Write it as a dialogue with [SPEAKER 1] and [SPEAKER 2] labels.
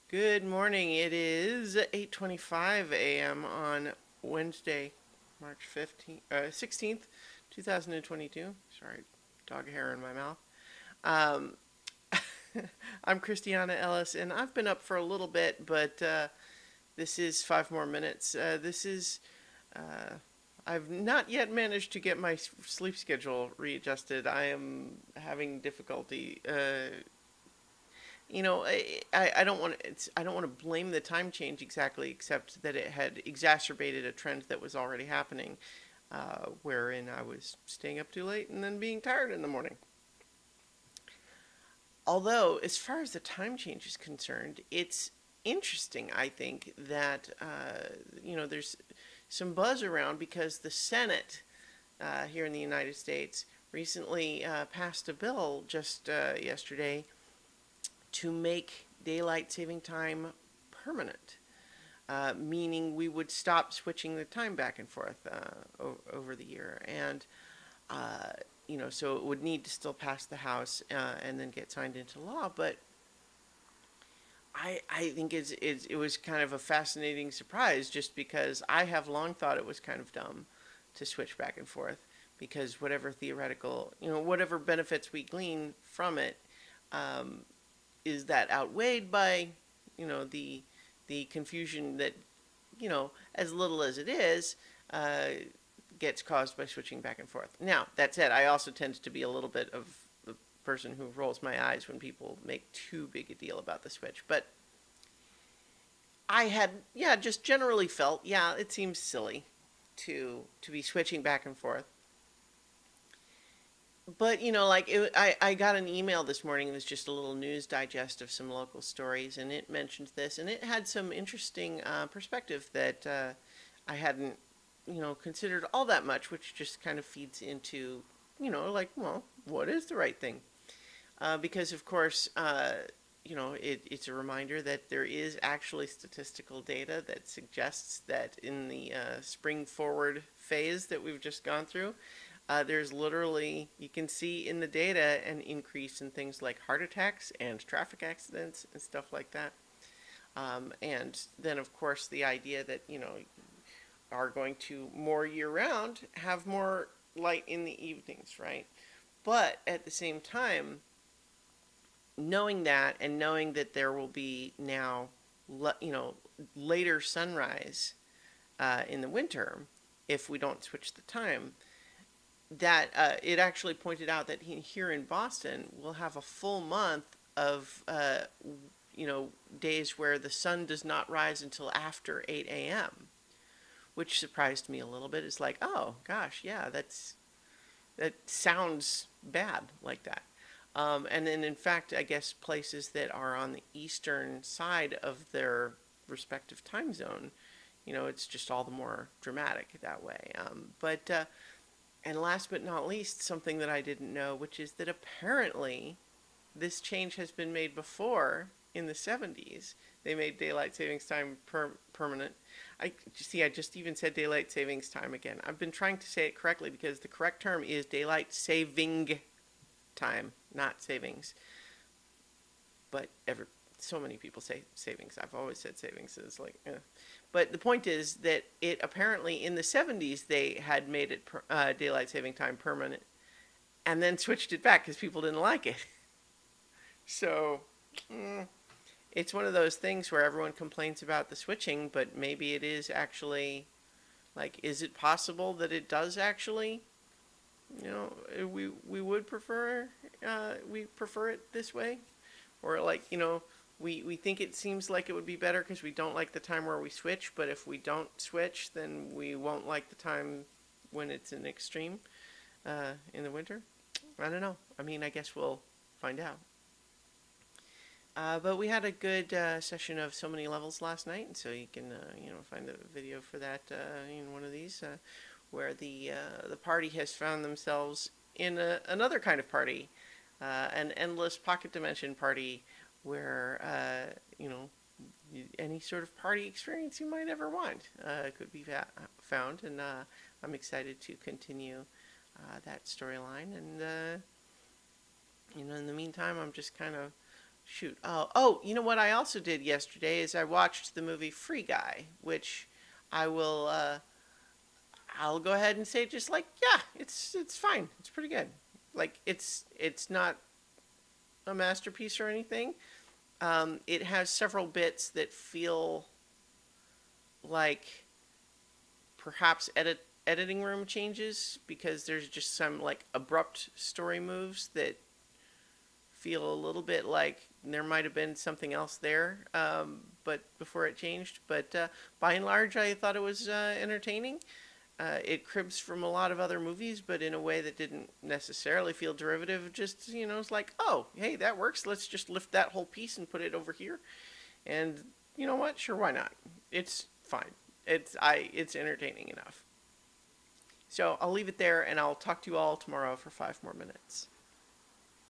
[SPEAKER 1] Good morning. It is 8:25 a.m. on Wednesday, March 15th, 16th, 2022. Sorry, dog hair in my mouth. Um, I'm Christiana Ellis, and I've been up for a little bit, but this is 5 more minutes. Uh, I've not yet managed to get my sleep schedule readjusted. I am having difficulty I don't want to I don't want to blame the time change exactly, except that it had exacerbated a trend that was already happening, wherein I was staying up too late and then being tired in the morning. Although, as far as the time change is concerned, it's interesting, I think, that there's some buzz around because the Senate here in the United States recently passed a bill just yesterday to make daylight saving time permanent, meaning we would stop switching the time back and forth over the year. And, so it would need to still pass the House and then get signed into law. But I think it was kind of a fascinating surprise just because I have long thought it was kind of dumb to switch back and forth because whatever theoretical, whatever benefits we glean from it, um, is that outweighed by, the confusion that, as little as it is, gets caused by switching back and forth. Now, that said, I also tend to be a little bit of the person who rolls my eyes when people make too big a deal about the switch. But I had, just generally felt, it seems silly to be switching back and forth. But I got an email this morning. It was just a little news digest of some local stories, and it mentioned this, and it had some interesting perspective that I hadn't considered all that much, which just kind of feeds into well, what is the right thing? Because of course, it's a reminder that there is actually statistical data that suggests that in the spring forward phase that we've just gone through, there's literally, you can see in the data an increase in things like heart attacks and traffic accidents and stuff like that. And then, of course, the idea that, are going to more year round have more light in the evenings, right? But at the same time, knowing that and knowing that there will be now, later sunrise in the winter if we don't switch the time, that it actually pointed out that here in Boston we'll have a full month of days where the sun does not rise until after 8 a.m., which surprised me a little bit. It's like, oh gosh, yeah, that sounds bad like that. And then, in fact, I guess places that are on the eastern side of their respective time zone, it's just all the more dramatic that way. And last but not least, something that I didn't know, which is that apparently this change has been made before in the 70s. They made daylight savings time permanent. I just even said daylight savings time again. I've been trying to say it correctly because the correct term is daylight saving time, not savings. But so many people say savings. I've always said savings. It's like, eh. But the point is that it apparently in the 70s they had made it daylight saving time permanent and then switched it back because people didn't like it. So it's one of those things where everyone complains about the switching, but maybe it is actually, like, is it possible that it does actually, we would prefer, we prefer it this way? Or like, we think it seems like it would be better because we don't like the time where we switch, but if we don't switch, then we won't like the time when it's an extreme in the winter. I don't know. I mean, I guess we'll find out. But we had a good session of So Many Levels last night, and so you can find the video for that in one of these, where the party has found themselves in another kind of party, an endless pocket dimension party, where any sort of party experience you might ever want could be found, and I'm excited to continue that storyline. And in the meantime, I'm just kind of shoot. Oh, you know what I also did yesterday is I watched the movie Free Guy, which I will I'll go ahead and say just like, yeah, it's fine. It's pretty good. Like it's not a masterpiece or anything. It has several bits that feel like perhaps editing room changes because there's just some like abrupt story moves that feel a little bit like there might have been something else there, but before it changed. But by and large, I thought it was entertaining. It cribs from a lot of other movies, but in a way that didn't necessarily feel derivative. Just, it's like, oh, hey, that works. Let's just lift that whole piece and put it over here. And you know what? Sure, why not? It's fine. It's entertaining enough. So I'll leave it there, and I'll talk to you all tomorrow for 5 more minutes.